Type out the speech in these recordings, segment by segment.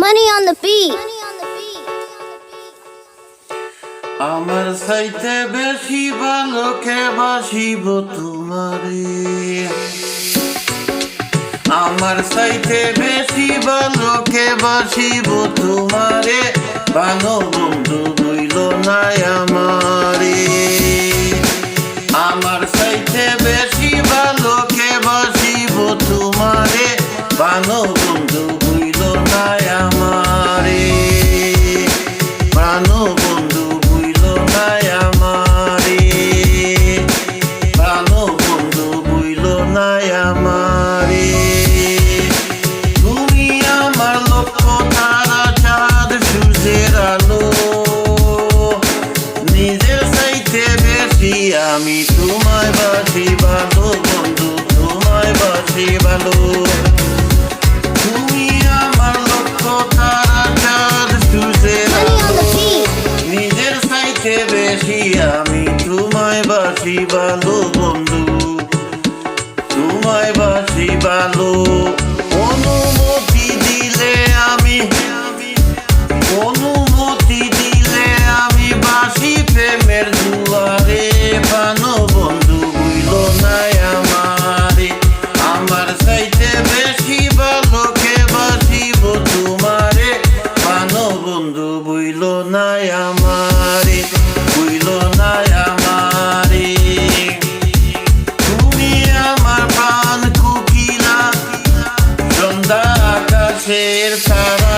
Money on the beat. আমার চাইতে বেশি ভালোকে বাসিব তোমারে, আমার চাইতে বেশি ভালোকে বাসিব তোমারে, ভালো বন্ধু বইল নাই আমারে। আমার চাইতে বেশি ভালোকে বাসিব তোমারে, ভালো বন্ধু বইল নাই আমারে, ভালো বন্ধু বইল নাই আমারে, ভালো বন্ধু বইল নাই আমারে। তুমি আমার লক্ষ্য তারা, চাঁদ সূর্যের আলো, নিজের চাইতে বেশি আমি তোমায় বাসি ভালো বন্ধু, তোমায় বাসি ভালো। তুমি আমার লক্ষ্য তারা, চাঁদ সূর্যের আলো, নিজের চাইতে বেশি আমি তোমায় বাসি ভালো বন্ধু, তোমায় বাসি ভালো। অনুমতি দিলে আমি, অনুমতি দিলে আমি বাসি প্রেমের দুয়ারে, ভালো বন্ধু বইল নাই আমারে। আমার চাইতে বেশি ভালোকে বাসিব তোমারে, ভালো বন্ধু বইল নাই আমারে, বইল নাই আমারে। তুমি আমার প্রাণ কোকিলা, সন্ধ্যা আকাশের তারা,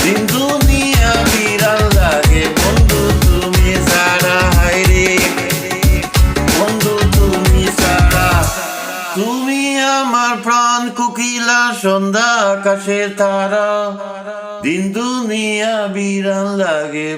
দিন দুনিয়া বিরাল লাগে বন্ধু তুমি ছাড়া, হায়রে বন্ধু তুমি ছাড়া। তুমি আমার প্রাণ কোকিলা, সন্ধ্যা আকাশের তারা, দিন দুনিয়া বিরাল লাগে।